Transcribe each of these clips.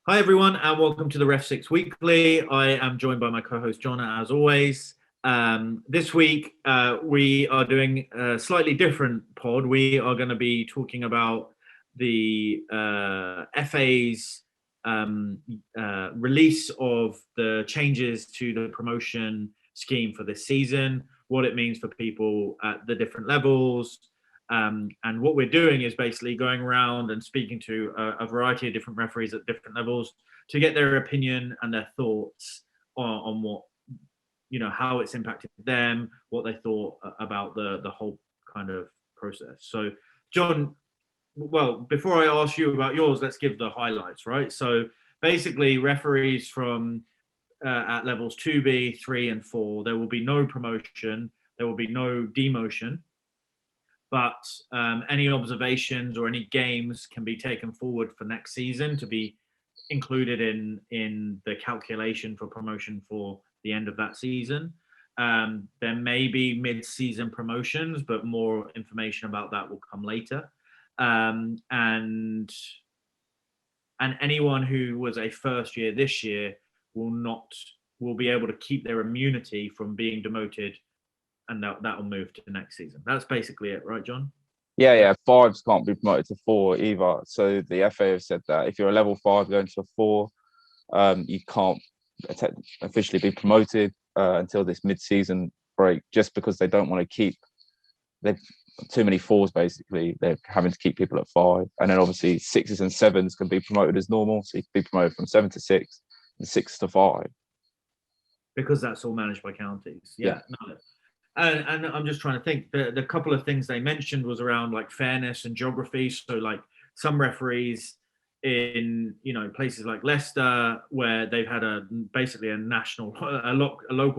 Hi, everyone, and welcome to the REFSIX Weekly. I am joined by my co-host, John, as always. This week, we are doing a slightly different pod. We are going to be talking about the FA's release of the changes to the promotion scheme for this season, what it means for people at the different levels, and what we're doing is basically going around and speaking to a variety of different referees at different levels to get their opinion and their thoughts on what, how it's impacted them, what they thought about the whole kind of process. So, John, well, before I ask you about yours, let's give the highlights, right? So basically, referees from at levels 2B, 3, and 4, there will be no promotion, there will be no demotion, but any observations or any games can be taken forward for next season to be included in the calculation for promotion for the end of that season. There may be mid-season promotions, but more information about that will come later. And anyone who was a first year this year will be able to keep their immunity from being demoted, and that will move to the next season. That's basically it, right, John? Yeah. Fives can't be promoted to four either. So the FA have said that if you're a level 5 going to a 4, you can't officially be promoted until this mid-season break, just because they don't want to keep. They've too many 4s basically. They're having to keep people at 5, and then obviously 6s and 7s can be promoted as normal. So you can be promoted from 7 to 6 and 6 to 5 because that's all managed by counties. Yeah. No. And I'm just trying to think. The couple of things they mentioned was around like fairness and geography. So like some referees in places like Leicester, where they've had basically a local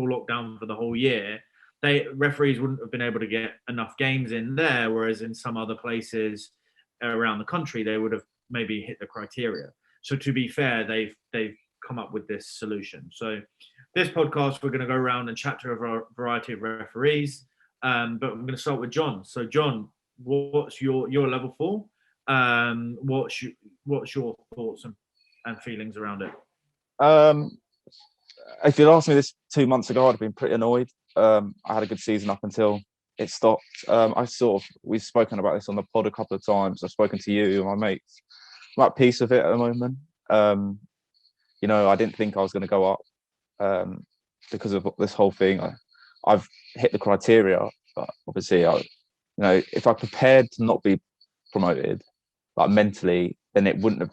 lockdown for the whole year, referees wouldn't have been able to get enough games in there, whereas in some other places around the country they would have maybe hit the criteria. So to be fair, they've come up with this solution. So this podcast, we're going to go around and chat to a variety of referees, but I'm going to start with John. So, John, what's your level 4? What's your thoughts and feelings around it? If you'd asked me this 2 months ago, I'd have been pretty annoyed. I had a good season up until it stopped. We've spoken about this on the pod a couple of times. I've spoken to you and my mates. I'm at peace with it at the moment. I didn't think I was going to go up because of this whole thing. I've hit the criteria, but obviously, if I prepared to not be promoted, like mentally, then it wouldn't have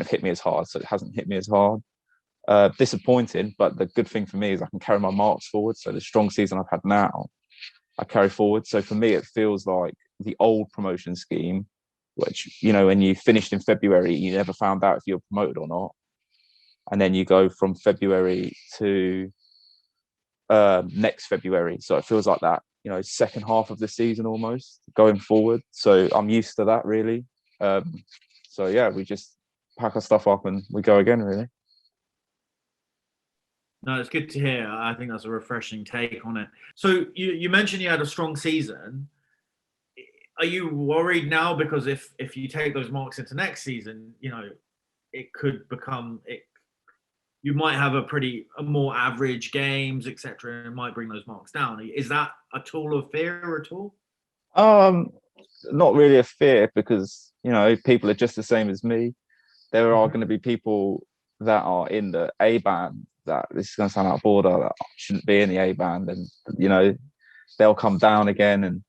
hit me as hard. So it hasn't hit me as hard. Disappointing, but the good thing for me is I can carry my marks forward. So the strong season I've had now, I carry forward. So for me, it feels like the old promotion scheme, which, when you finished in February, you never found out if you were promoted or not. And then you go from February to next February. So it feels like that, second half of the season almost going forward. So I'm used to that, really. We just pack our stuff up and we go again, really. No, it's good to hear. I think that's a refreshing take on it. So you mentioned you had a strong season. Are you worried now because if you take those marks into next season, it could become it? You might have a more average games, etc., and it might bring those marks down. Is that a tool of fear at all? Not really a fear, because people are just the same as me. There are going to be people that are in the A band that, this is going to sound out of order, that shouldn't be in the A band, and they'll come down again, and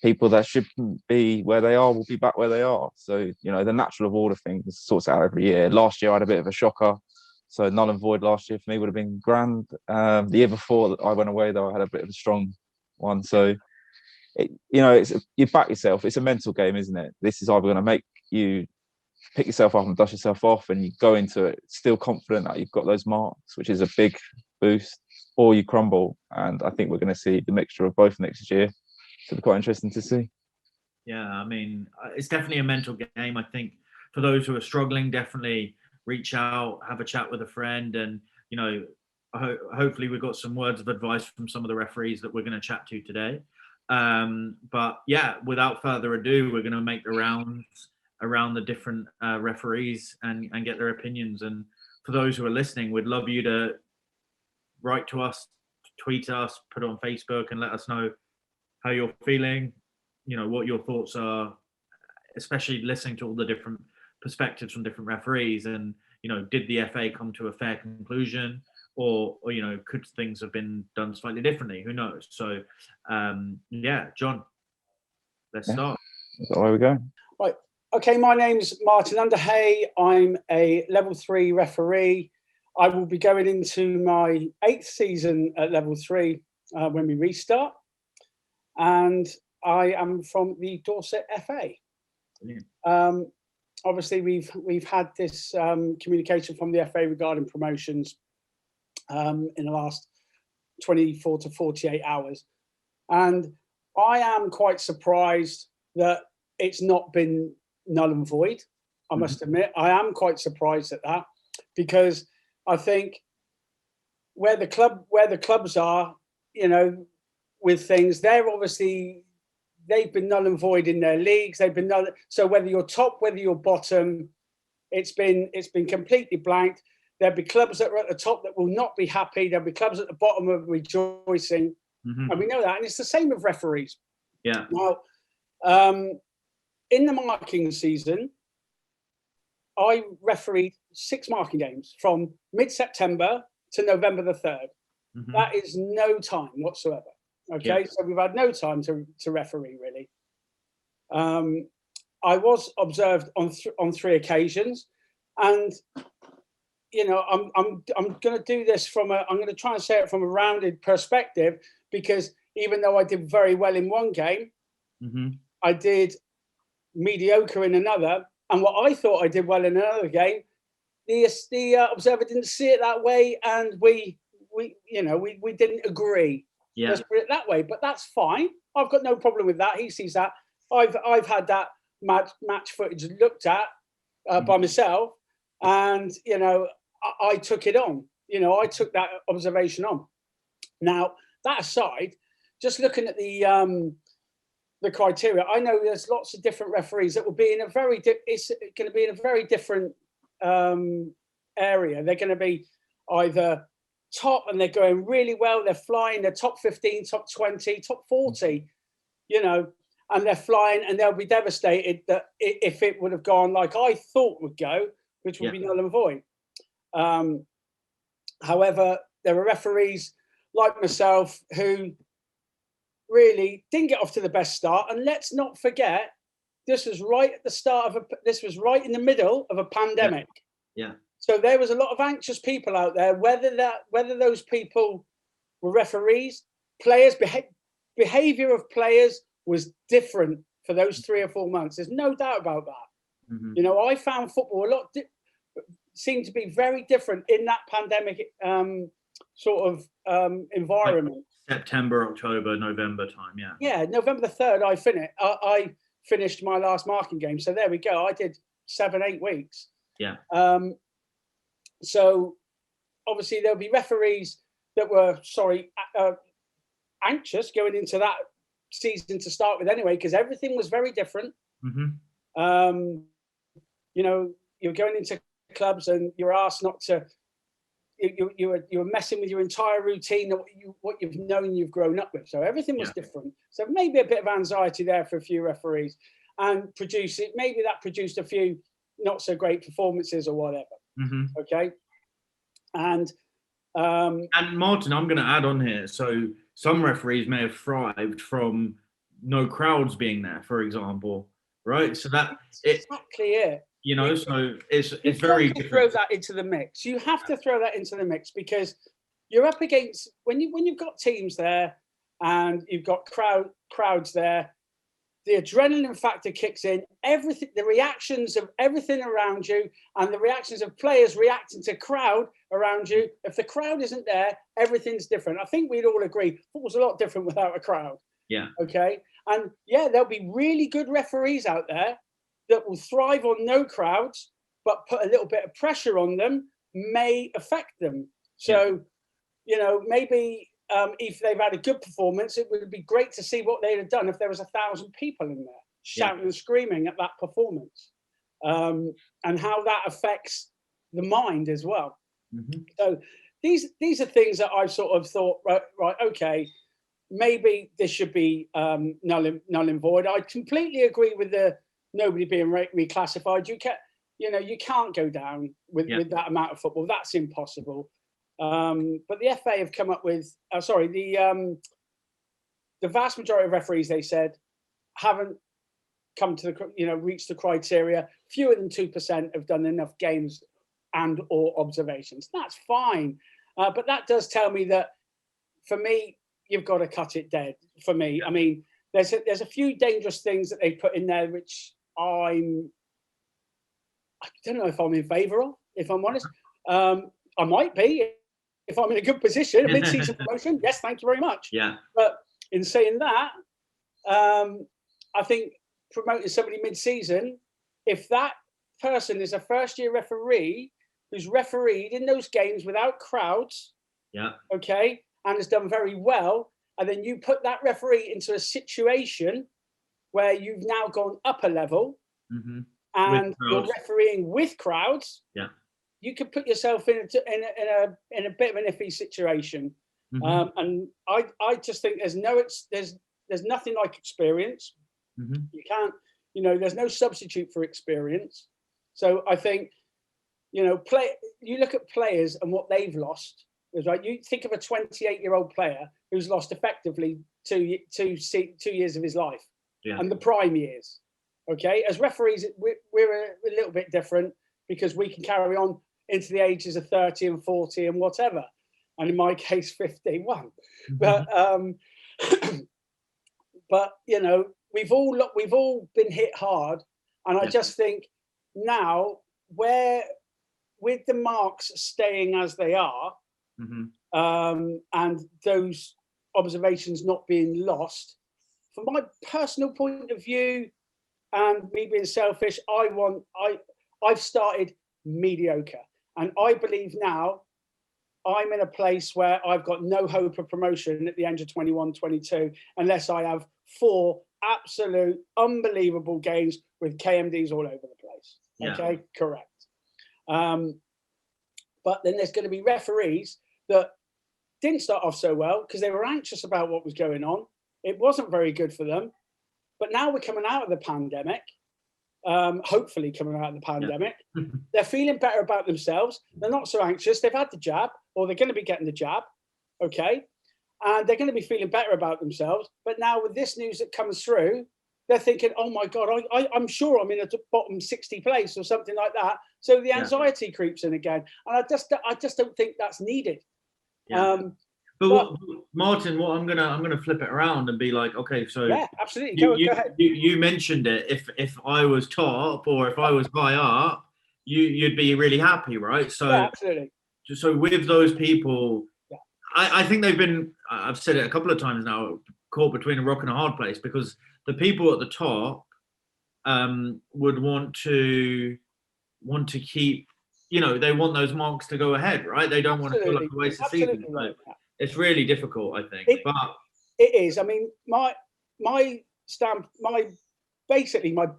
people that shouldn't be where they are will be back where they are. So the natural of order things sorts out every year. Last year I had a bit of a shocker, so null and void last year for me would have been grand. The year before I went away, though, I had a bit of a strong one. So you back yourself. It's a mental game, isn't it? This is either going to make you pick yourself up and dust yourself off, and you go into it still confident that you've got those marks, which is a big boost, or you crumble. And I think we're going to see the mixture of both next year. So it'll be quite interesting to see. Yeah, I mean, it's definitely a mental game. I think for those who are struggling, definitely reach out, have a chat with a friend, and hopefully we've got some words of advice from some of the referees that we're going to chat to today. But yeah, without further ado, we're going to make the rounds around the different referees and get their opinions. And for those who are listening, we'd love you to write to us, tweet us, put it on Facebook, and let us know how you're feeling, what your thoughts are, especially listening to all the different perspectives from different referees. And did the FA come to a fair conclusion, or could things have been done slightly differently? Who knows? So John, let's start. Is that where we go? Right. Okay, my name's Martin Underhay. I'm a level 3 referee. I will be going into my 8th season at level 3 when we restart. And I am from the Dorset FA. Obviously, we've had this communication from the FA regarding promotions in the last 24 to 48 hours. And I am quite surprised that it's not been null and void. I must admit, I am quite surprised at that, because I think where the clubs are, with things, they've been null and void in their leagues. They've been null. So whether you're top, whether you're bottom, it's been completely blanked. There'll be clubs that are at the top that will not be happy. There'll be clubs at the bottom of rejoicing, and we know that. And it's the same with referees. Yeah. Now, in the marking season, I refereed 6 marking games from mid-September to November the 3rd. That is no time whatsoever. Okay, so we've had no time to referee, really. I was observed on 3 occasions, and I'm going to do this I'm going to try and say it from a rounded perspective, because even though I did very well in one game, I did mediocre in another, and what I thought I did well in another game, the observer didn't see it that way, and we didn't agree. Yeah. Let's put it that way, but that's fine. I've got no problem with that. He sees that. I've had that match footage looked at by myself, and I took it on. I took that observation on. Now, that aside, just looking at the criteria, I know there's lots of different referees that will be in a very it's going to be in a very different area. They're going to be either top and they're going really well, they're flying, they're top 15, top 20, top 40, and they're flying, and they'll be devastated that if it would have gone like I thought would go, which would be null and void. However, there are referees like myself who really didn't get off to the best start, and let's not forget, this was right at the start of this was right in the middle of a pandemic. Yeah. So there was a lot of anxious people out there, whether those people were referees, players, behavior of players was different for those 3 or 4 months. There's no doubt about that. I found football seemed to be very different in that pandemic environment. Like September, October, November time, yeah. Yeah, November the 3rd, I finished my last marking game. So there we go. I did 7-8 weeks. Yeah. So obviously there'll be referees that were anxious going into that season to start with anyway, because everything was very different. You're going into clubs and you're asked not to. You're messing with your entire routine, what you've known, you've grown up with. So everything was different. So maybe a bit of anxiety there for a few referees, and maybe that produced a few not so great performances or whatever. Okay. And Martin, I'm going to add on here. So some referees may have thrived from no crowds being there, for example, right? So exactly it. So it's very different. Throw that into the mix. You have to throw that into the mix, because you're up against when you've got teams there and you've got crowds there. The adrenaline factor kicks in. Everything, the reactions of everything around you, and the reactions of players reacting to crowd around you. If the crowd isn't there, everything's different. I think we'd all agree football's a lot different without a crowd. Yeah. Okay. And there'll be really good referees out there that will thrive on no crowds, but put a little bit of pressure on them may affect them. So, maybe if they've had a good performance, it would be great to see what they'd have done if there was 1,000 people in there shouting and screaming at that performance. and how that affects the mind as well. Mm-hmm. So these are things that I've sort of thought, right, okay, maybe this should be null and void. I completely agree with the nobody being reclassified. You can't go down with that amount of football. That's impossible. But the FA have come up with, the vast majority of referees, they said, haven't come to reached the criteria. Fewer than 2% have done enough games and or observations. That's fine. But that does tell me that, for me, you've got to cut it dead. For me, I mean, there's a few dangerous things that they put in there, which I don't know if I'm in favour of, if I'm honest. I might be if I'm in a good position, a mid-season promotion. Yes, thank you very much. Yeah. But in saying that, I think promoting somebody mid-season, if that person is a first-year referee who's refereed in those games without crowds, okay, and has done very well, and then you put that referee into a situation where you've now gone up a level, and you're refereeing with crowds, you could put yourself in a bit of an iffy situation. And I just think there's nothing like experience. You can't, there's no substitute for experience. So I think, you look at players and what they've lost. Is right. You think of a 28-year-old player who's lost effectively two years of his life, and the prime years. Okay, as referees, we're a little bit different because we can carry on into the ages of 30 and 40 and whatever, and in my case, 51. But but we've all been hit hard, and I just think now, where with the marks staying as they are, and those observations not being lost, from my personal point of view, and me being selfish, I've started mediocre, and I believe now I'm in a place where I've got no hope of promotion at the end of 21-22 unless I have 4 absolute unbelievable games with KMDs all over the place. Okay, correct. But then there's going to be referees that didn't start off so well because they were anxious about what was going on. It wasn't very good for them. But now we're coming out of the pandemic, hopefully coming out of the pandemic. They're feeling better about themselves. They're not so anxious. They've had the jab, or they're going to be getting the jab, okay? And they're going to be feeling better about themselves. But now with this news that comes through, they're thinking, oh my God, I'm sure I'm in a bottom 60 place or something like that. So the anxiety creeps in again. And I just don't think that's needed. But Martin, what I'm gonna flip it around and be like, okay, so absolutely. Go ahead. You mentioned it. If I was top or if I was high up, you'd be really happy, right? So absolutely. So with those people, I think they've been. I've said it a couple of times now, caught between a rock and a hard place, because the people at the top would want to keep. They want those marks to go ahead, right? They don't want to feel like a waste of season. Right. It's really difficult, I think. It is. I mean, my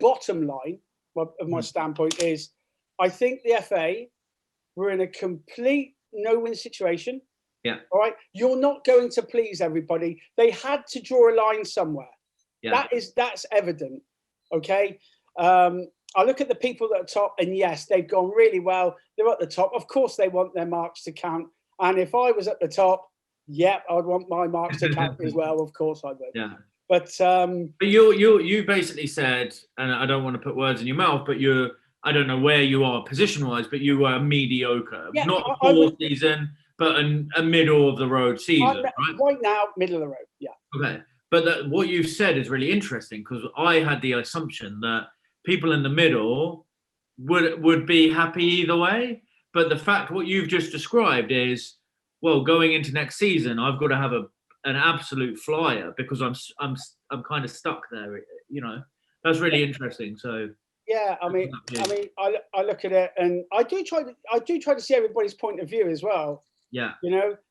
bottom line of my standpoint is, I think the FA were in a complete no-win situation. Yeah. All right. You're not going to please everybody. They had to draw a line somewhere. Yeah. That's evident. Okay. I look at the people that are top, and yes, they've gone really well. They're at the top. Of course, they want their marks to count. And if I was at the top, I'd want my marks to count as well. Of course, I would. Yeah. But you basically said, and I don't want to put words in your mouth, but I don't know where you are position-wise, but you were mediocre. Yeah, not a poor season, but a middle of the road season, right? Right now, middle of the road. Yeah. Okay. But what you've said is really interesting, because I had the assumption that people in the middle would be happy either way. But the fact what you've just described is, well, going into next season, I've got to have an absolute flyer because I'm kind of stuck there. That's really interesting. So yeah, I look at it, and I do try to see everybody's point of view as well. Yeah,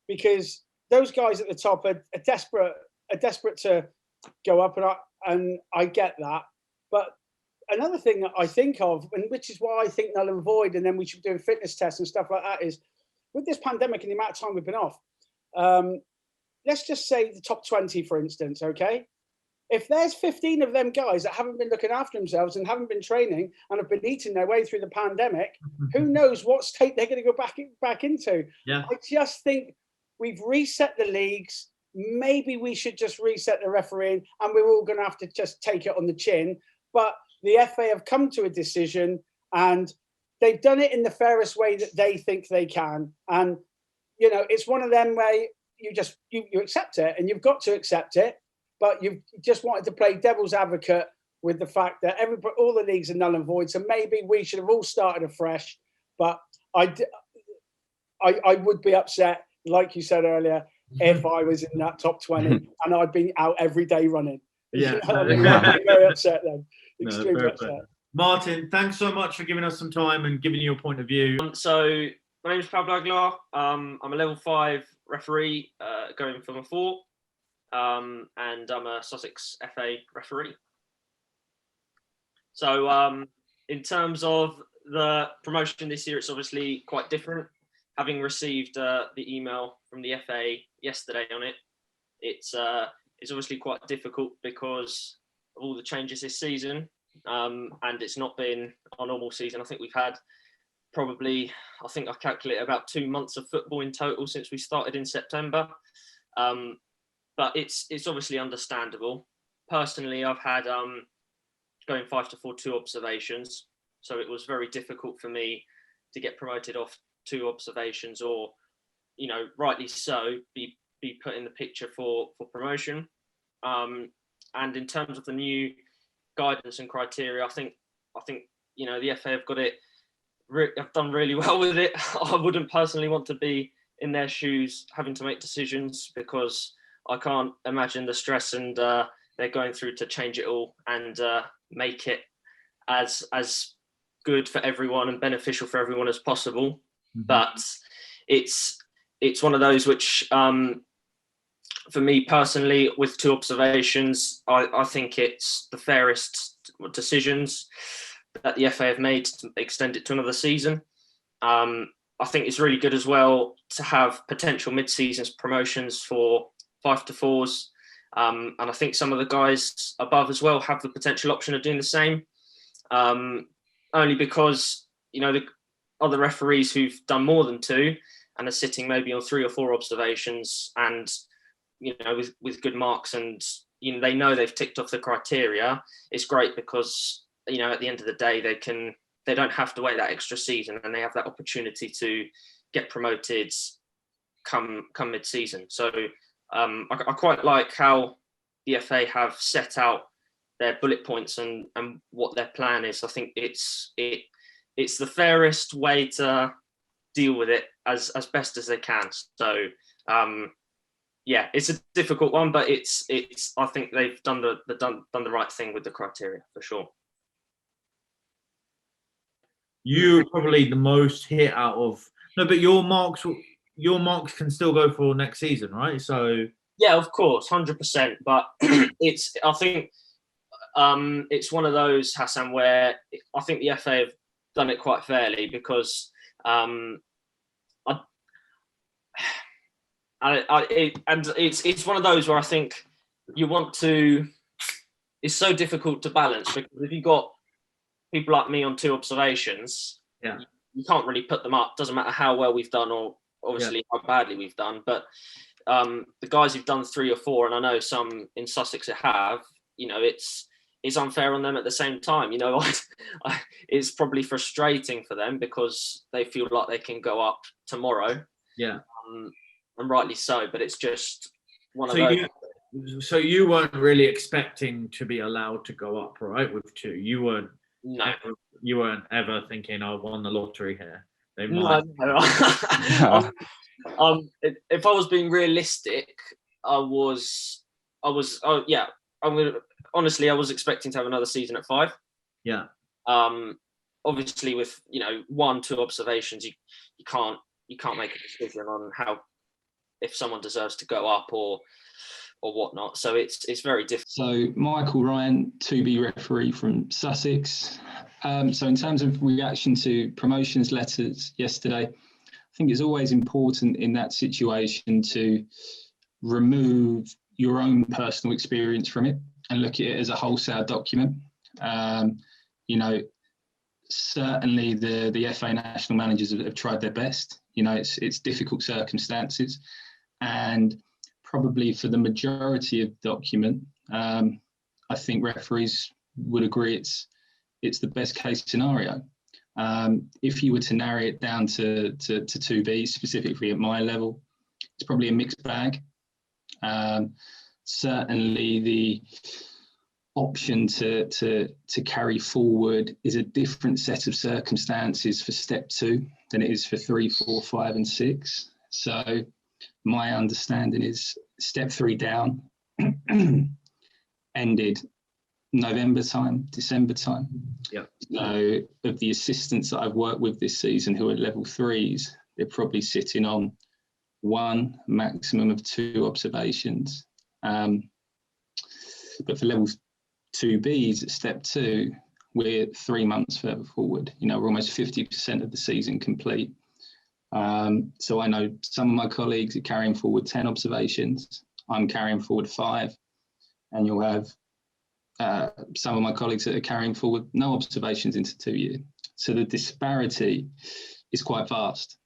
because those guys at the top are desperate to go up, and I get that, but another thing that I think of, and which is why I think null and void, and then we should do fitness tests and stuff like that, is with this pandemic and the amount of time we've been off. Let's just say the top 20, for instance, okay? If there's 15 of them guys that haven't been looking after themselves and haven't been training and have been eating their way through the pandemic, who knows what state they're going to go back into? Yeah. I just think we've reset the leagues. Maybe we should just reset the refereeing, and we're all going to have to just take it on the chin. But the FA have come to a decision, and they've done it in the fairest way that they think they can. And, you know, it's one of them where you accept it, and you've got to accept it. But you've just wanted to play devil's advocate with the fact that all the leagues are null and void. So maybe we should have all started afresh. But I would be upset, like you said earlier, if I was in that top 20 and I'd been out every day running. Yeah. You know, I'd be very upset then. Extremely upset. Fair. Martin, thanks so much for giving us some time and giving your point of view. So my name is Pablo Aguilar. I'm a level 5 referee going from a 4. And I'm a Sussex FA referee. So in terms of the promotion this year, it's obviously quite different. Having received the email from the FA yesterday on it, it's obviously quite difficult because of all the changes this season, and it's not been our normal season. I think we've had probably, I think I calculated about 2 months of football in total since we started in September. But it's obviously understandable. Personally, I've had going 5 to 4 2 observations, so it was very difficult for me to get promoted off 2 observations, or, you know, rightly so, be put in the picture for promotion. And in terms of the new guidance and criteria, I think you know, the FA have got it. Have done really well with it. I wouldn't personally want to be in their shoes having to make decisions, because I can't imagine the stress and they're going through to change it all and make it as good for everyone and beneficial for everyone as possible. Mm-hmm. But it's one of those which, for me personally, with 2 observations, I think it's the fairest decisions that the FA have made to extend it to another season. I think it's really good as well to have potential mid-season promotions for 5 to 4s. And I think some of the guys above as well have the potential option of doing the same. Only because, you know, the other referees who've done more than 2 and are sitting maybe on 3 or 4 observations and, you know, with good marks, and, you know, they know they've ticked off the criteria. It's great because, you know, at the end of the day, they don't have to wait that extra season, and they have that opportunity to get promoted come mid-season. So I quite like how the FA have set out their bullet points and what their plan is. I think it's the fairest way to deal with it as best as they can. So yeah, it's a difficult one, but it's I think they've done the right thing with the criteria for sure. You're probably the most hit out of but your marks can still go for next season, right? So yeah, of course, 100%. But I think it's one of those, Hassan, where I think the FA have done it quite fairly, because it's one of those where I think you want to. It's so difficult to balance, because if you've got people like me on 2 observations, yeah, you can't really put them up. Doesn't matter how well we've done or obviously how badly we've done. But the guys who've done 3 or 4, and I know some in Sussex have, you know, it's unfair on them at the same time. You know, it's probably frustrating for them because they feel like they can go up tomorrow. Yeah. And rightly so, but it's just one of those. So you weren't really expecting to be allowed to go up, right, with 2? You weren't. No. You weren't ever thinking, I won the lottery here. They might. No. If I was being realistic, I was. Oh yeah. Honestly, I was expecting to have another season at 5. Yeah. Obviously, with, you know, 1, 2 observations, you can't make a decision on if someone deserves to go up or or whatnot. So it's very different. So Michael Ryan, 2B referee from Sussex. So in terms of reaction to promotions letters yesterday, I think it's always important in that situation to remove your own personal experience from it and look at it as a wholesale document. You know, certainly the FA national managers have tried their best. You know, it's difficult circumstances, and probably for the majority of the document, I think referees would agree it's the best case scenario. If you were to narrow it down to 2B, specifically at my level, it's probably a mixed bag. Certainly the option to carry forward is a different set of circumstances for step 2 than it is for 3, 4, 5 and 6. So my understanding is step 3 down ended November time, December time. Yeah. So of the assistants that I've worked with this season who are level 3s, they're probably sitting on 1, maximum of 2 observations. But for level 2Bs at step 2, we're 3 months further forward. You know, we're almost 50% of the season complete. So I know some of my colleagues are carrying forward 10 observations. I'm carrying forward 5, and you'll have some of my colleagues that are carrying forward no observations into 2 years. So the disparity is quite vast.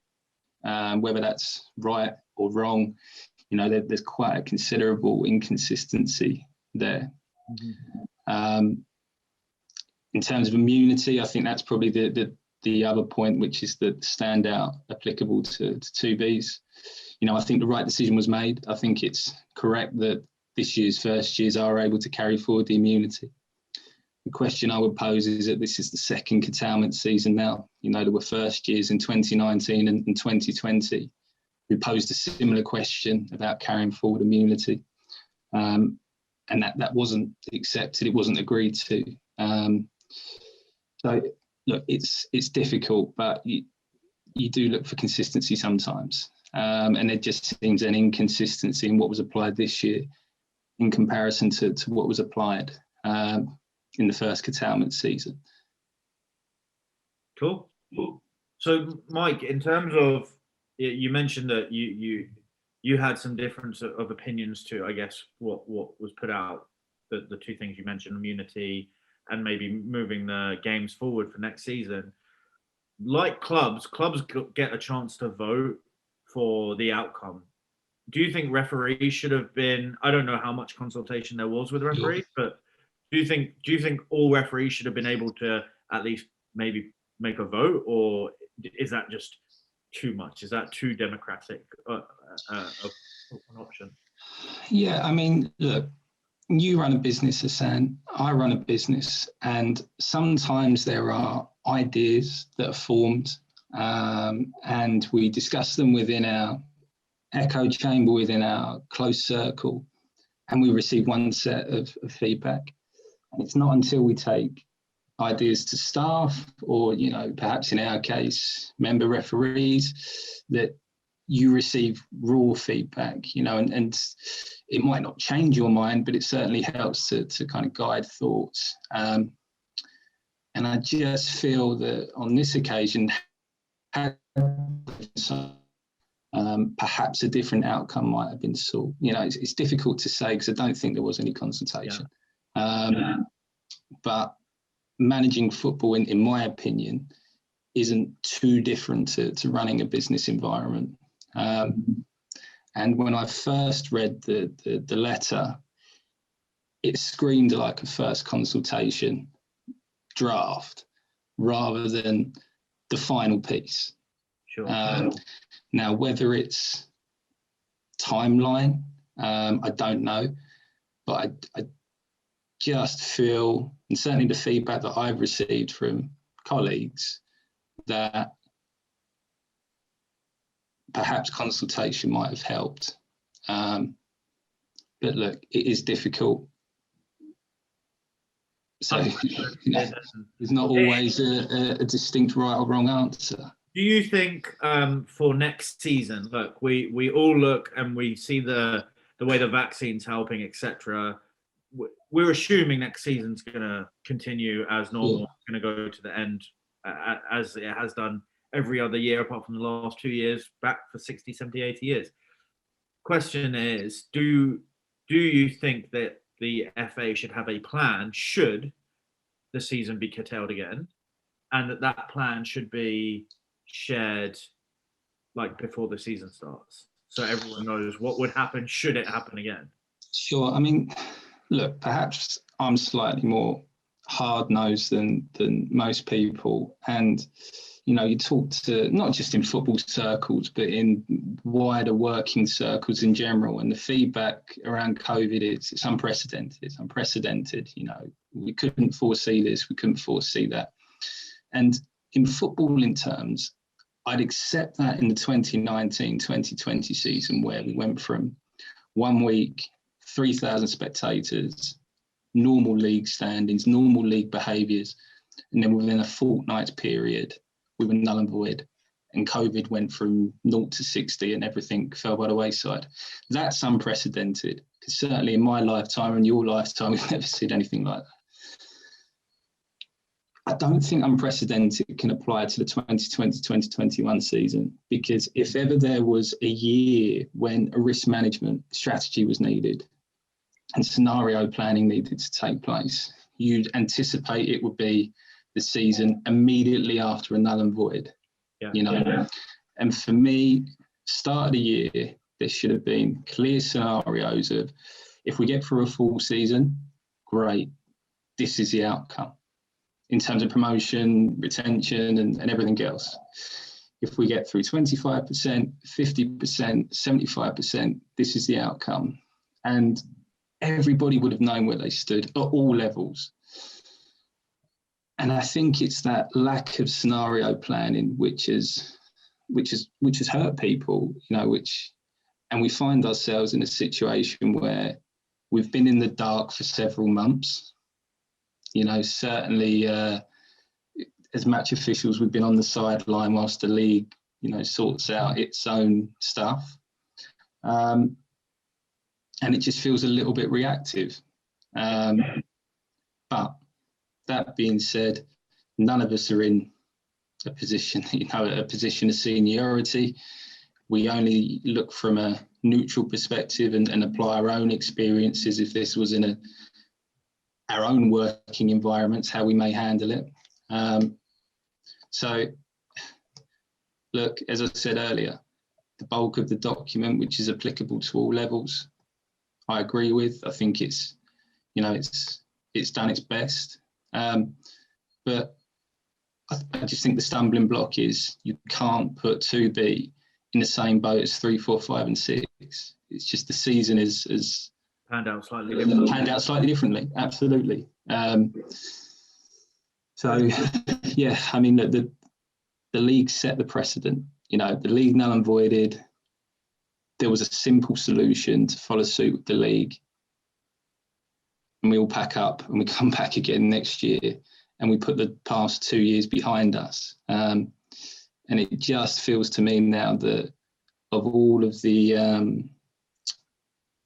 Whether that's right or wrong, you know, there's quite a considerable inconsistency there. Mm-hmm. In terms of immunity, I think that's probably the other point, which is the standout applicable to 2Bs. You know, I think the right decision was made. I think it's correct that this year's first years are able to carry forward the immunity. The question I would pose is that this is the second curtailment season now. You know, there were first years in 2019 and 2020 who posed a similar question about carrying forward immunity. And that wasn't accepted, it wasn't agreed to. So look, it's difficult, but you do look for consistency sometimes. And there just seems an inconsistency in what was applied this year in comparison to what was applied in the first curtailment season. Cool. So Mike, in terms of, you mentioned that you had some difference of opinions to, I guess, what was put out, the 2 things you mentioned, immunity and maybe moving the games forward for next season. Like clubs get a chance to vote for the outcome. Do you think referees should have been, I don't know how much consultation there was with referees, but do you think all referees should have been able to at least maybe make a vote, or is that just too much? Is that too democratic of an option? Yeah, I mean, look, you run a business, Hassan, I run a business, and sometimes there are ideas that are formed and we discuss them within our echo chamber, within our close circle, and we receive one set of feedback. And it's not until we take ideas to staff or, you know, perhaps in our case, member referees, that you receive raw feedback, you know, and it might not change your mind, but it certainly helps to kind of guide thoughts. And I just feel that on this occasion, perhaps a different outcome might have been sought. You know, it's difficult to say because I don't think there was any consultation. Yeah. But managing football, in my opinion, isn't too different to running a business environment. And when I first read the letter, it screamed like a first consultation draft rather than the final piece. Sure. Now, whether it's timeline, I don't know, but I just feel, and certainly the feedback that I've received from colleagues, that perhaps consultation might have helped. But look, it is difficult. So, you know, there's not always a distinct right or wrong answer. Do you think for next season, look, we all look and we see the the way the vaccine's helping, etc. We're assuming next season's going to continue as normal, going to go to the end as it has done every other year apart from the last 2 years, back for 60, 70, 80 years. Question is, do you think that the FA should have a plan should the season be curtailed again, and that plan should be shared like before the season starts, so everyone knows what would happen should it happen again? Sure. I mean, look, perhaps I'm slightly more hard-nosed than most people, and you talk to, not just in football circles, but in wider working circles in general, and the feedback around COVID, it's unprecedented. It's unprecedented. We couldn't foresee this, we couldn't foresee that. And in footballing terms, I'd accept that in the 2019-2020 season, where we went from 1 week, 3,000 spectators, normal league standings, normal league behaviours, and then within a fortnight's period, we were null and void, and COVID went from 0 to 60 and everything fell by the wayside. That's unprecedented, because certainly in my lifetime and your lifetime, we've never seen anything like that. I don't think unprecedented can apply to the 2020-2021 season, because if ever there was a year when a risk management strategy was needed and scenario planning needed to take place, you'd anticipate it would be the season immediately after a null and void. And for me, start of the year, there should have been clear scenarios of, if we get through a full season, great, this is the outcome in terms of promotion, retention, and everything else. If we get through 25%, 50%, 75%, this is the outcome. And everybody would have known where they stood at all levels. And I think it's that lack of scenario planning which has hurt people, and we find ourselves in a situation where we've been in the dark for several months. Certainly as match officials, we've been on the sideline whilst the league, sorts out its own stuff. And it just feels a little bit reactive. But that being said, none of us are in a position, a position of seniority. We only look from a neutral perspective and apply our own experiences. If this was in our own working environments, how we may handle it. So, look, as I said earlier, the bulk of the document, which is applicable to all levels, I agree with. I think it's done its best. But I just think the stumbling block is you can't put 2B in the same boat as 3, 4, 5, and 6. It's just the season is panned out slightly differently. Absolutely. So, yeah, I mean, the league set the precedent. The league null and voided. There was a simple solution to follow suit with the league. And we all pack up and we come back again next year and we put the past 2 years behind us. And it just feels to me now that of all of the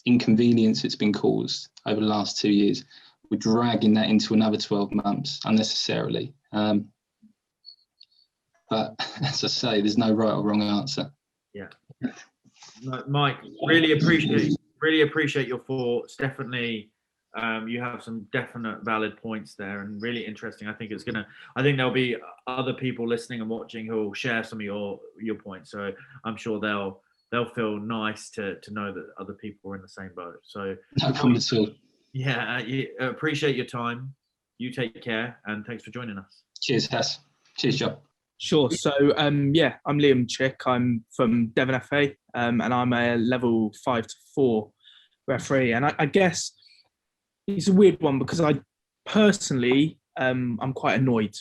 inconvenience that's been caused over the last 2 years, we're dragging that into another 12 months unnecessarily. But as I say, there's no right or wrong answer. Yeah. Mike, really appreciate your thoughts. Definitely, you have some definite valid points there, and really interesting. I think there'll be other people listening and watching who will share some of your points. So I'm sure they'll feel nice to know that other people are in the same boat. So no problem at all. Yeah, appreciate your time. You take care, and thanks for joining us. Cheers, Hess. Cheers, John. Sure. So, I'm Liam Chick. I'm from Devon FA, and I'm a level 5 to 4 referee. And I guess it's a weird one because I personally, I'm quite annoyed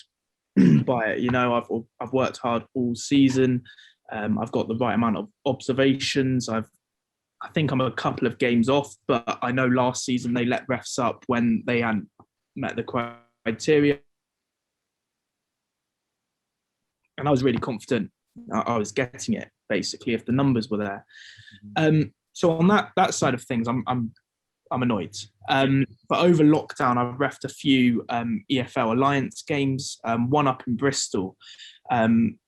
by it. I've worked hard all season. I've got the right amount of observations. I think I'm a couple of games off, but I know last season they let refs up when they hadn't met the criteria. And I was really confident I was getting it, basically, if the numbers were there. So on that side of things, I'm annoyed. But over lockdown, I've refed a few EFL Alliance games. One up in Bristol. The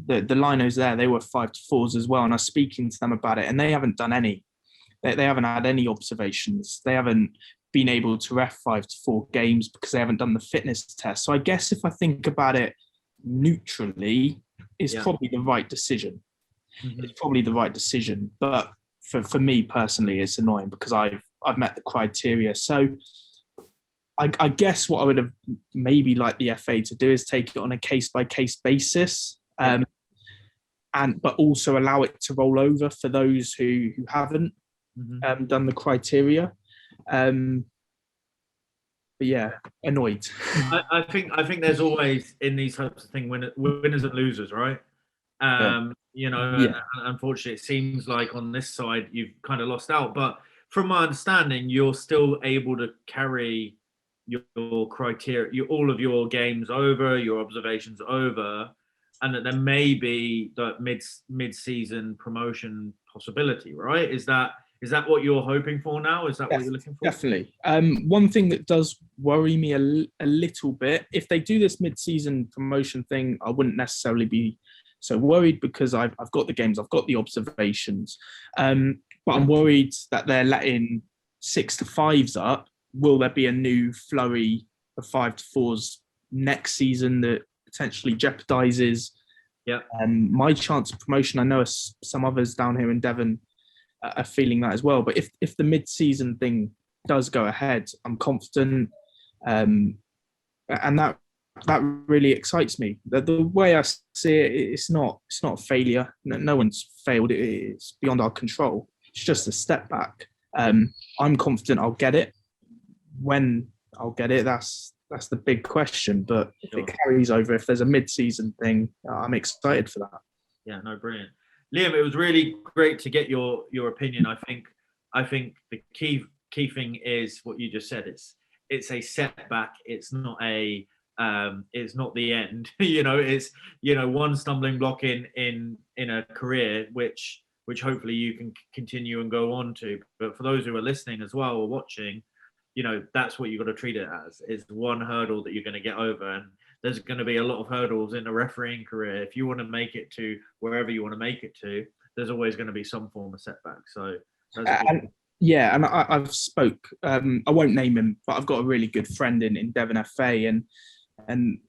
Linos there, they were 5-4s as well, and I was speaking to them about it, and they haven't done any. They haven't had any observations. They haven't been able to ref 5-4 games because they haven't done the fitness test. So I guess if I think about it neutrally, it's probably the right decision. It's probably the right decision. But for me personally, it's annoying because I've met the criteria. So I guess what I would have maybe liked the FA to do is take it on a case-by-case basis, but also allow it to roll over for those who haven't done the criteria. But yeah, annoyed. I think there's always in these types of things winners and losers, right? You know, and unfortunately, it seems like on this side you've kind of lost out. But from my understanding, you're still able to carry your criteria, all of your games over, your observations over, and that there may be the mid-season promotion possibility, right? Is that what you're hoping for now? Is that what you're looking for? Definitely. One thing that does worry me a little bit, if they do this mid-season promotion thing, I wouldn't necessarily be so worried because I've got the games, I've got the observations. But I'm worried that they're letting 6-5s up. Will there be a new flurry of 5-4s next season that potentially jeopardizes my chance of promotion? I know some others down here in Devon are feeling that as well. But if the mid-season thing does go ahead, I'm confident, and that really excites me. The way I see it, it's not a failure. No one's failed. It's beyond our control. It's just a step back. I'm confident I'll get it. When I'll get it, that's the big question. But if it carries over, if there's a mid-season thing, I'm excited for that. Yeah, no, brilliant. Liam, it was really great to get your opinion. I think the key thing is what you just said. It's a setback. It's not the end. It's one stumbling block in a career which hopefully you can continue and go on to. But for those who are listening as well or watching, that's what you've got to treat it as. It's one hurdle that you're going to get over, and there's going to be a lot of hurdles in a refereeing career. If you want to make it to wherever you want to make it to, there's always going to be some form of setback. So I've spoke. I won't name him, but I've got a really good friend in Devon FA, and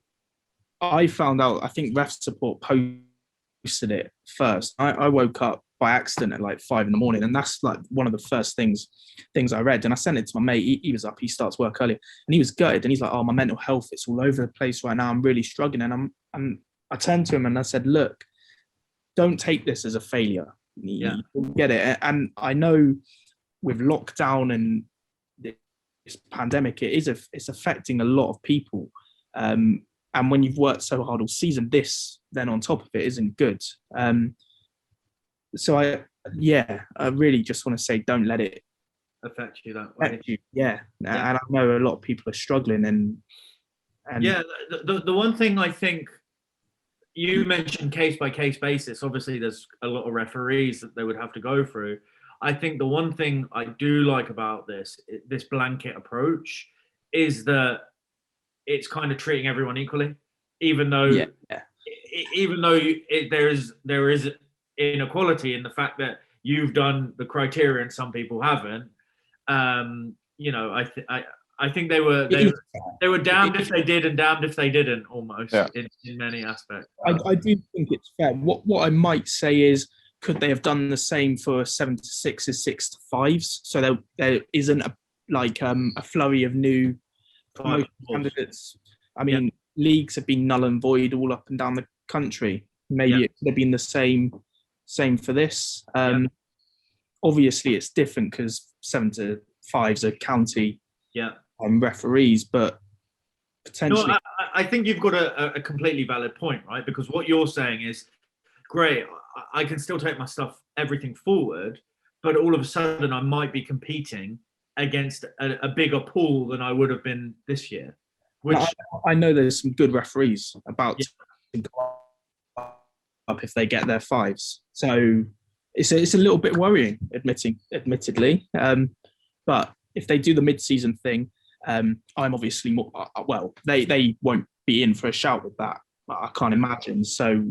I found out. I think Ref Support posted it first. I woke up by accident at like 5 a.m, and that's like one of the first things I read. And I sent it to my mate. He was up. He starts work earlier, and he was gutted. And he's like, "Oh, my mental health, it's all over the place right now. I'm really struggling." And I turned to him and I said, "Look, don't take this as a failure. You get it." And I know with lockdown and this pandemic, it's affecting a lot of people. And when you've worked so hard all season, this then on top of it isn't good. So I really just want to say, don't let it affect you that way. And I know a lot of people are struggling, and the one thing I think you mentioned case by case basis. Obviously, there's a lot of referees that they would have to go through. I think the one thing I do like about this blanket approach is that it's kind of treating everyone equally, even though there is inequality in the fact that you've done the criteria and some people haven't. I think they were damned if they did and damned if they didn't, almost in many aspects. I do think it's fair. What I might say is, could they have done the same for 7-6s, 6-5s? So there isn't a flurry of new promotion candidates. I mean, leagues have been null and void all up and down the country. Maybe it could have been the same for this. Obviously, it's different because 7-5s are county referees, but potentially. No, I think you've got a completely valid point, right? Because what you're saying is, great, I can still take my everything forward, but all of a sudden I might be competing against a bigger pool than I would have been this year. Which I know there's some good referees about to go up if they get their 5s. So it's a little bit worrying, admittedly. But if they do the mid-season thing, I'm obviously more well. They won't be in for a shout with that. I can't imagine. So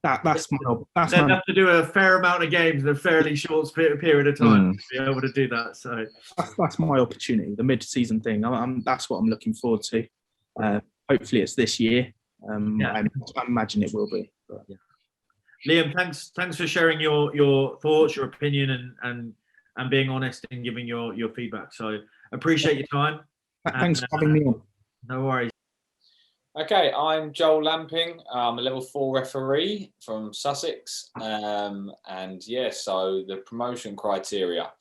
that's They'd have to do a fair amount of games in a fairly short period of time to be able to do that. So that's my opportunity, the mid-season thing. That's what I'm looking forward to. Hopefully, it's this year. I imagine it will be. But, yeah. Liam, thanks for sharing your thoughts, your opinion, and being honest and giving your feedback. So appreciate your time. Thanks for having me on. No worries. Okay, I'm Joel Lamping. I'm a level 4 referee from Sussex. So the promotion criteria.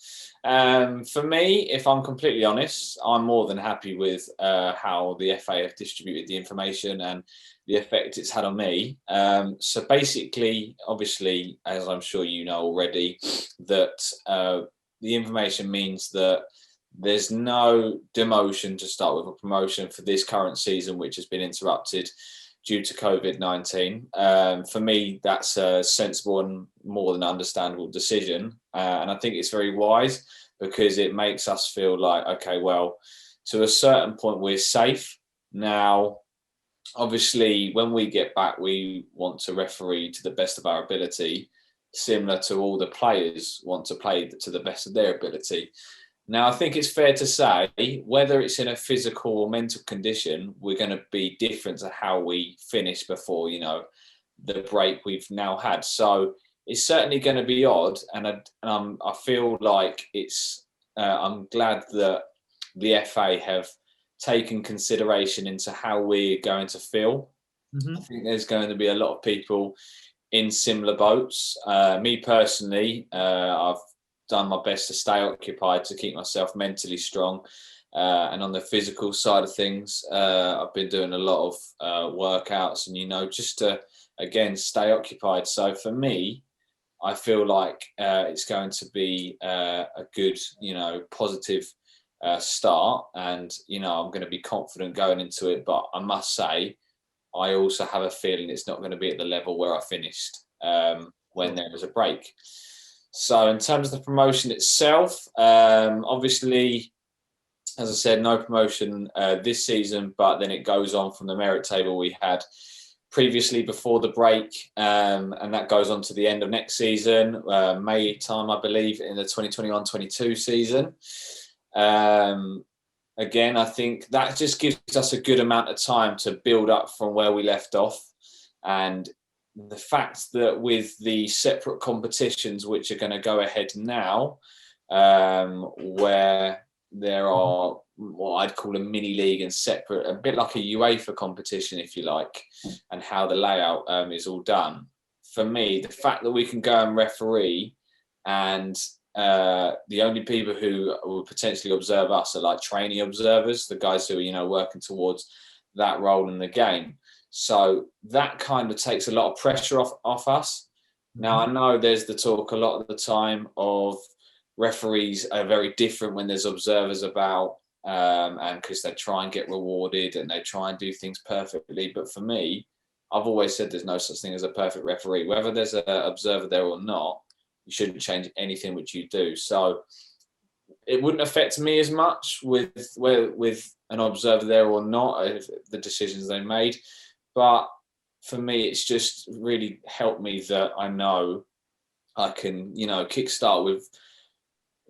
For me, if I'm completely honest, I'm more than happy with how the FA have distributed the information and the effect it's had on me. So basically, obviously, as I'm sure you know already, that the information means that there's no demotion to start with, a promotion for this current season, which has been interrupted due to COVID-19. For me, that's a sensible and more than understandable decision. And I think it's very wise because it makes us feel like, okay, well, to a certain point, we're safe. Now, obviously, when we get back, we want to referee to the best of our ability, similar to all the players want to play to the best of their ability. Now, I think it's fair to say, whether it's in a physical or mental condition, we're going to be different to how we finished before, the break we've now had. So it's certainly going to be odd. And I feel like I'm glad that the FA have taken consideration into how we're going to feel. I think there's going to be a lot of people in similar boats. Me personally, I've done my best to stay occupied to keep myself mentally strong. And on the physical side of things, I've been doing a lot of workouts and, just to, again, stay occupied. So for me, I feel like it's going to be a good, positive start. And, I'm going to be confident going into it. But I must say, I also have a feeling it's not going to be at the level where I finished when there was a break. So in terms of the promotion itself, obviously, as I said, no promotion this season, but then it goes on from the merit table we had previously before the break, and that goes on to the end of next season, May time, I believe, in the 2021-22 season. Again, I think that just gives us a good amount of time to build up from where we left off. And the fact that with the separate competitions which are going to go ahead now, where there are what I'd call a mini league and separate, a bit like a UEFA competition, if you like, and how the layout is all done. For me, the fact that we can go and referee and the only people who will potentially observe us are like trainee observers, the guys who are, working towards that role in the game. So that kind of takes a lot of pressure off us. Now, I know there's the talk a lot of the time of referees are very different when there's observers about, and because they try and get rewarded and they try and do things perfectly. But for me, I've always said there's no such thing as a perfect referee. Whether there's an observer there or not, you shouldn't change anything which you do. So it wouldn't affect me as much with an observer there or not, if the decisions they made. But for me, it's just really helped me that I know I can, kickstart with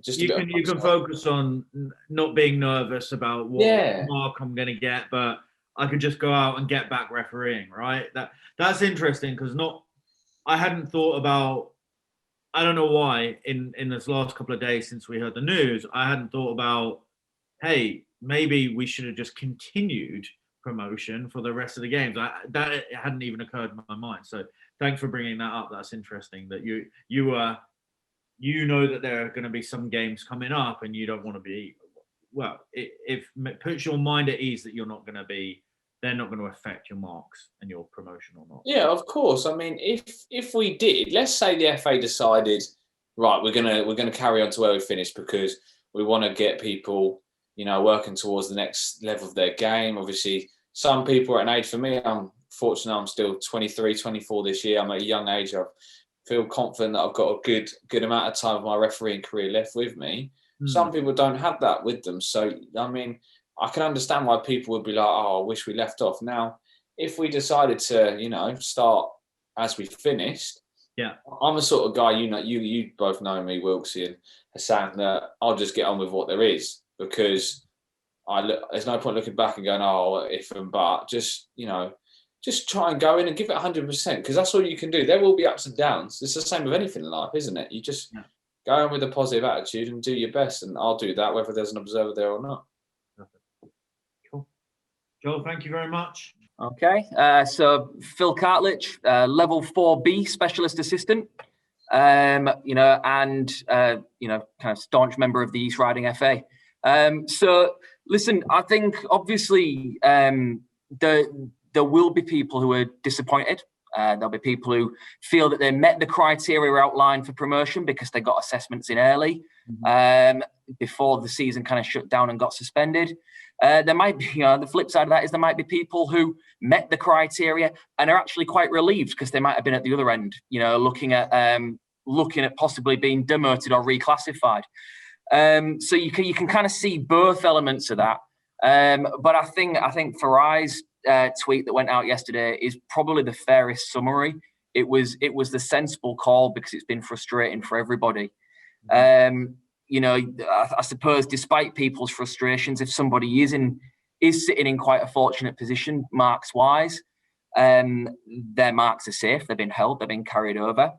just you can focus on not being nervous about what mark I'm going to get, but I could just go out and get back refereeing, right? That's interesting because I hadn't thought about. I don't know why in this last couple of days since we heard the news, I hadn't thought about, hey, maybe we should have just continued promotion for the rest of the games. That hadn't even occurred in my mind. So thanks for bringing that up. That's interesting that you know that there are going to be some games coming up and you don't want to be, well, it puts your mind at ease that they're not going to affect your marks and your promotion or not. Yeah, of course. I mean, if we did, let's say the FA decided, right, we're gonna carry on to where we finished because we want to get people, working towards the next level of their game. Obviously, some people are at an age. For me, I'm fortunate. I'm still 23, 24 this year. I'm at a young age. I've feel confident that I've got a good amount of time of my refereeing career left with me. Some people don't have that with them. So, I mean, I can understand why people would be like, oh, I wish we left off. Now, if we decided to, you know, start as we finished, I'm the sort of guy, you know, you both know me, Wilksy and Hassan, that I'll just get on with what there is, because there's no point looking back and going, oh, if and but. Just, you know, just try and go in and give it 100%, because that's all you can do. There will be ups and downs. It's the same with anything in life, isn't it? You just go in with a positive attitude and do your best, and I'll do that whether there's an observer there or not. Cool. Joel, thank you very much. Okay, so Phil Cartledge, level 4B specialist assistant, you know, and you know, kind of staunch member of the East Riding FA. So listen, I think obviously there will be people who are disappointed. There'll be people who feel that they met the criteria outlined for promotion because they got assessments in early before the season kind of shut down and got suspended. There might be, you know, the flip side of that is there might be people who met the criteria and are actually quite relieved because they might have been at the other end, you know, looking at possibly being demoted or reclassified. So you can kind of see both elements of that. But I think Farai's tweet that went out yesterday is probably the fairest summary. It was the sensible call because it's been frustrating for everybody. You know, I suppose despite people's frustrations, if somebody is sitting in quite a fortunate position marks wise, their marks are safe. They've been held. They've been carried over.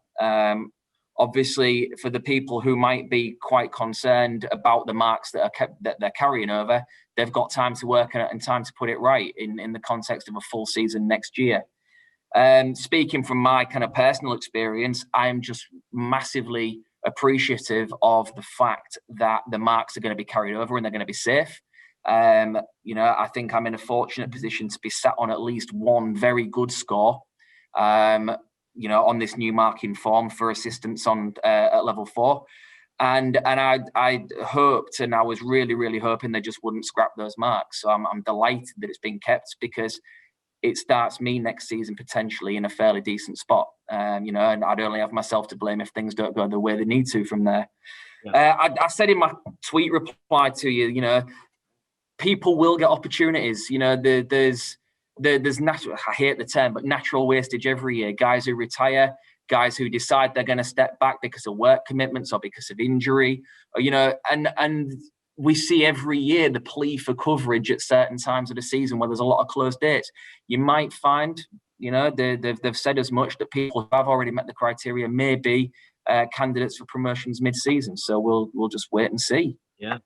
Obviously, for the people who might be quite concerned about the marks that they're carrying over, they've got time to work on it and time to put it right in the context of a full season next year. Speaking from my kind of personal experience, I am just massively appreciative of the fact that the marks are going to be carried over and they're going to be safe. You know, I think I'm in a fortunate position to be sat on at least one very good score, you know, on this new marking form for assistants on at level 4. And I hoped, and I was really hoping they just wouldn't scrap those marks. So I'm delighted that it's been kept, because it starts me next season potentially in a fairly decent spot. You know, and I'd only have myself to blame if things don't go the way they need to from there. I said in my tweet reply to you, you know, people will get opportunities. You know, there's natural, I hate the term, but natural wastage every year. Guys who retire, guys who decide they're going to step back because of work commitments or because of injury, or, you know, and we see every year the plea for coverage at certain times of the season where there's a lot of closed dates. You might find, you know, they've said as much that people who have already met the criteria may be candidates for promotions mid-season. So we'll just wait and see. Yeah.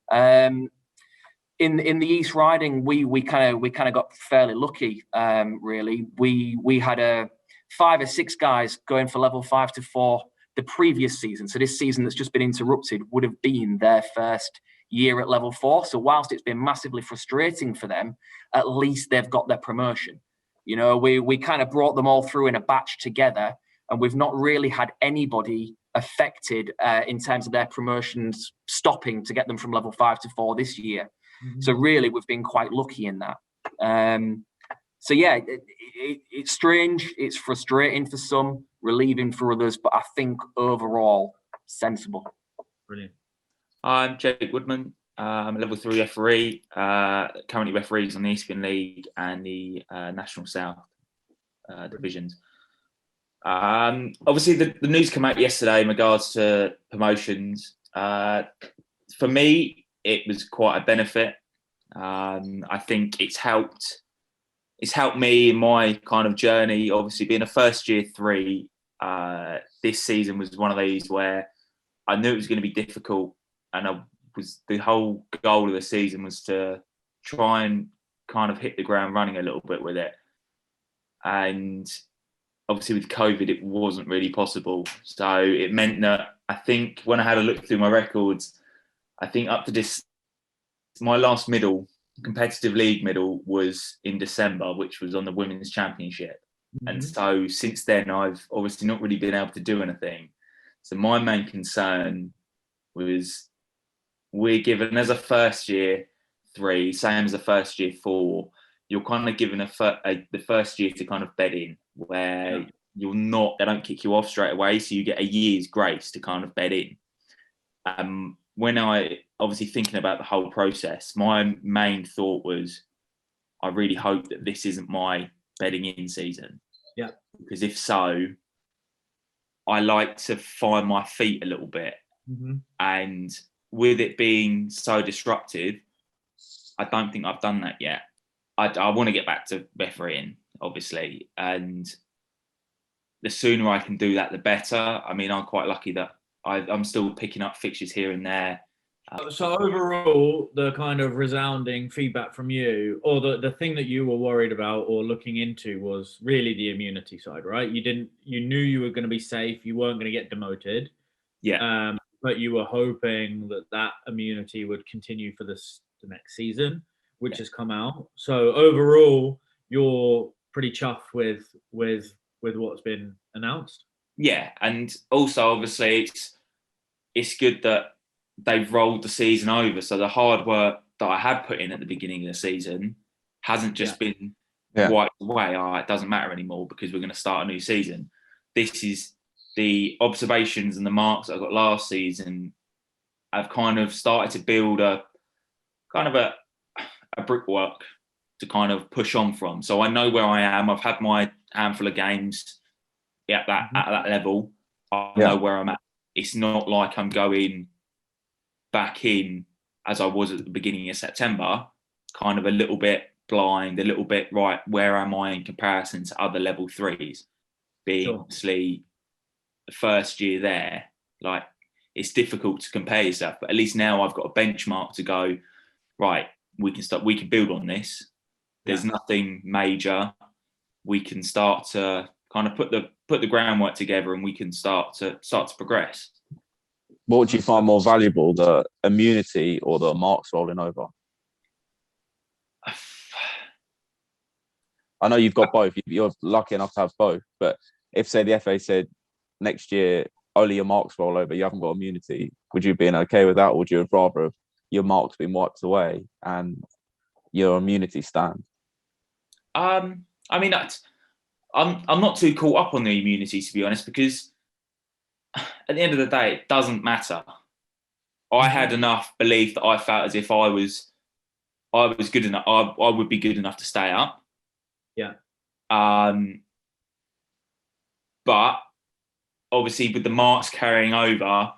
In the East Riding, we kind of got fairly lucky. Really, we had 5 or 6 guys going for level 5 to 4 the previous season. So this season that's just been interrupted would have been their first year at level 4. So whilst it's been massively frustrating for them, at least they've got their promotion. You know, we kind of brought them all through in a batch together, and we've not really had anybody affected in terms of their promotions stopping to get them from level 5 to 4 this year. So really, we've been quite lucky in that. So yeah, it's strange, it's frustrating for some, relieving for others, but I think overall sensible. Brilliant. I'm Jake Woodman. I'm a level 3 referee, currently referees on the Eastern League and the National South divisions. Obviously, the news came out yesterday in regards to promotions. For me, it was quite a benefit. I think it's helped me in my kind of journey. Obviously, being a first year 3, this season was one of these where I knew it was going to be difficult, and the whole goal of the season was to try and kind of hit the ground running a little bit with it. And obviously with COVID, it wasn't really possible. So it meant that I think when I had a look through my records, I think up to this, my last medal, competitive league medal, was in December, which was on the Women's Championship. And so since then, I've obviously not really been able to do anything. So my main concern was, we're given as a first year 3, same as a first year 4, you're kind of given the first year to kind of bed in, where they don't kick you off straight away, so you get a year's grace to kind of bed in. When I obviously thinking about the whole process, my main thought was, I really hope that this isn't my bedding in season. Yeah. Because if so, I like to find my feet a little bit. Mm-hmm. And with it being so disruptive, I don't think I've done that yet. I want to get back to refereeing, obviously. And the sooner I can do that, the better. I mean, I'm quite lucky that I'm still picking up fixtures here and there. So overall, the kind of resounding feedback from you, or the thing that you were worried about or looking into, was really the immunity side, right? You knew you were going to be safe. You weren't going to get demoted. Yeah. But you were hoping that immunity would continue for the next season, which has come out. So overall, you're pretty chuffed with what's been announced. Yeah, and also obviously it's good that they've rolled the season over. So the hard work that I had put in at the beginning of the season hasn't just been wiped away. It doesn't matter anymore because we're going to start a new season. This is the observations and the marks that I got last season. I've kind of started to build a brickwork to kind of push on from. So I know where I am. I've had my handful of games at that level. I know where I'm at. It's not like I'm going back in as I was at the beginning of September, kind of a little bit blind, a little bit, right, where am I in comparison to other level 3s? Being obviously the first year there, like, it's difficult to compare yourself, but at least now I've got a benchmark to go, right, we can build on this. There's nothing major. We can start to kind of put the groundwork together, and we can start to progress. What would you find more valuable, the immunity or the marks rolling over? I know you've got both. You're lucky enough to have both. But if, say, the FA said next year only your marks roll over, you haven't got immunity, would you be okay with that, or would you rather have your marks been wiped away and your immunity stand? I mean, I'm not too caught up on the immunity, to be honest, because at the end of the day, it doesn't matter. I had enough belief that I felt as if I was good enough. I would be good enough to stay up. Yeah. But obviously, with the marks carrying over,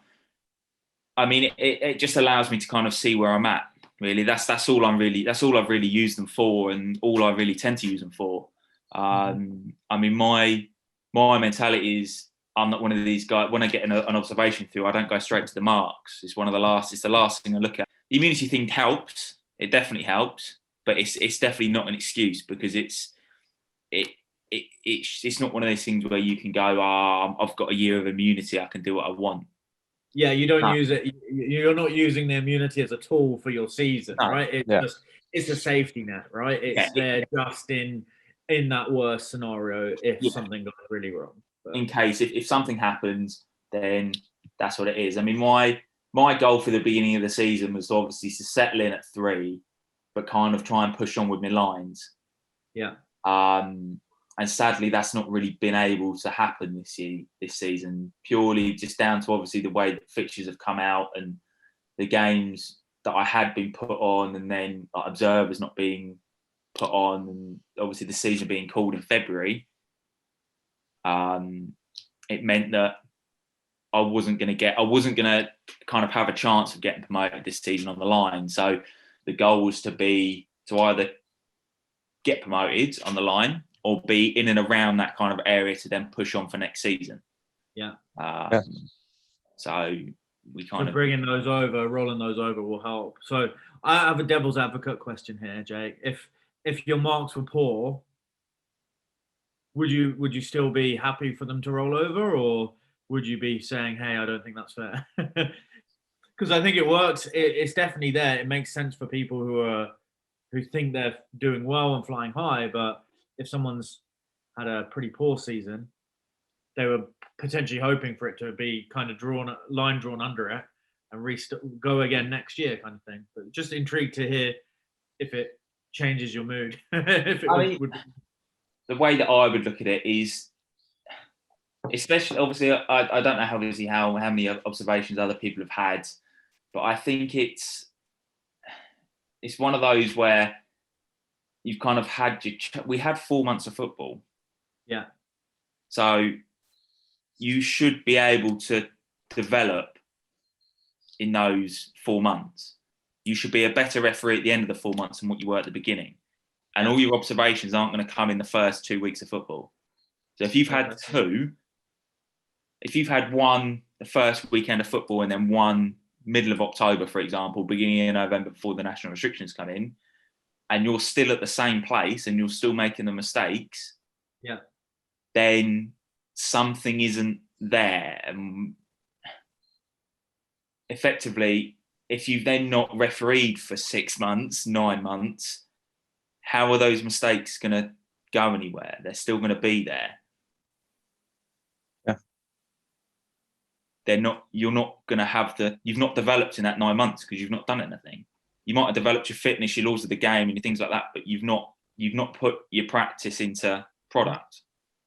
I mean, it just allows me to kind of see where I'm at. Really, that's all I've really used them for, and all I really tend to use them for. I mean, my mentality is, I'm not one of these guys. When I get an observation through, I don't go straight to the marks. It's the last thing I look at. The immunity thing helps. It definitely helps, but it's definitely not an excuse, because it's not one of those things where you can go, I've got a year of immunity, I can do what I want. Yeah, you don't use it. You're not using the immunity as a tool for your season, right? It's a safety net, right? It's there just in that worst scenario if something goes really wrong. But in case if something happens, then that's what it is. I mean, my goal for the beginning of the season was obviously to settle in at 3, but kind of try and push on with my lines. Yeah. And sadly, that's not really been able to happen this season, purely just down to obviously the way that fixtures have come out and the games that I had been put on, and then observers not being put on, and obviously the season being called in February. It meant that I wasn't going to kind of have a chance of getting promoted this season on the line. So the goal was to either get promoted on the line or be in and around that kind of area to then push on for next season. Yeah. So we kind of rolling those over will help. So I have a devil's advocate question here, Jake. If your marks were poor, would you still be happy for them to roll over, or would you be saying, hey, I don't think that's fair? Because I think it works. It's definitely there. It makes sense for people who think they're doing well and flying high, but if someone's had a pretty poor season, they were potentially hoping for it to be kind of line drawn under it and go again next year, kind of thing. But just intrigued to hear if it changes your mood. The way that I would look at it is, especially obviously, I don't know obviously how many observations other people have had, but I think it's one of those where you've kind of had we had 4 months of football. Yeah. So you should be able to develop in those 4 months. You should be a better referee at the end of the 4 months than what you were at the beginning. And all your observations aren't going to come in the first 2 weeks of football. So if you've had if you've had one the first weekend of football and then one middle of October, for example, beginning of November before the national restrictions come in, and you're still at the same place and you're still making the mistakes, then something isn't there. And effectively, if you've then not refereed for 6 months, 9 months, how are those mistakes going to go anywhere? They're still going to be there. You're not going to have you've not developed in that 9 months because you've not done anything. You might have developed your fitness, your laws of the game and your things like that, but you've not put your practice into product.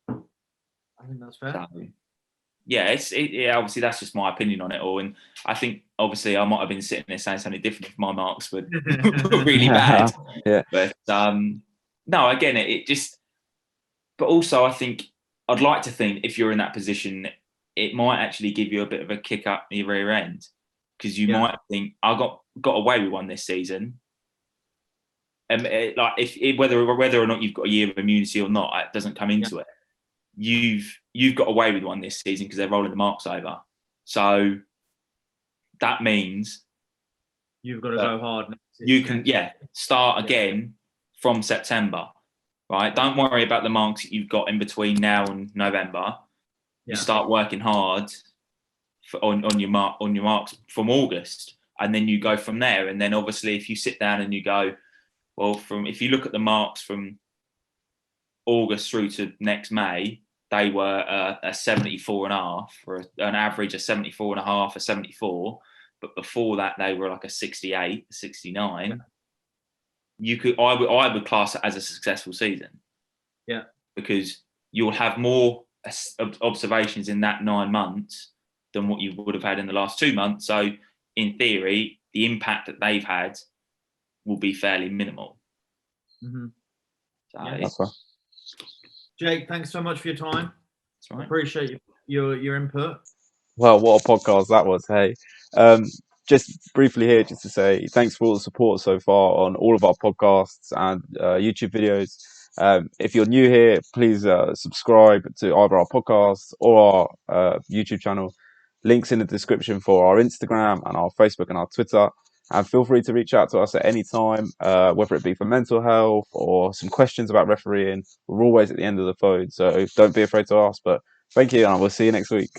I think that's fair. So, obviously that's just my opinion on it all. And I think obviously I might have been sitting there saying something different if my marks were really bad. But no, again, it just, but also I think I'd like to think if you're in that position, it might actually give you a bit of a kick up your rear end because you might think I got away with one this season. And whether or not you've got a year of immunity or not, it doesn't come into it. You've got away with one this season because they're rolling the marks over. So that means you've got to go hard. You can start again from September, right? Don't worry about the marks that you've got in between now and November. You start working hard on your marks from August, and then you go from there. And then obviously, if you sit down and you go, well, if you look at the marks from August through to next May, they were a 74.5 or an average of 74.5, a 74. But before that, they were like a 68, 69. I would class it as a successful season. Yeah, because you'll have more observations in that 9 months than what you would have had in the last 2 months. So in theory, the impact that they've had will be fairly minimal. Mm-hmm. So, Jake, thanks so much for your time. That's right. Appreciate your input. Well, what a podcast that was. Hey, just briefly here, just to say thanks for all the support so far on all of our podcasts and YouTube videos. If you're new here, please subscribe to either our podcast or our YouTube channel. Links in the description for our Instagram and our Facebook and our Twitter. And feel free to reach out to us at any time, whether it be for mental health or some questions about refereeing. We're always at the end of the phone, so don't be afraid to ask. But thank you, and we'll see you next week.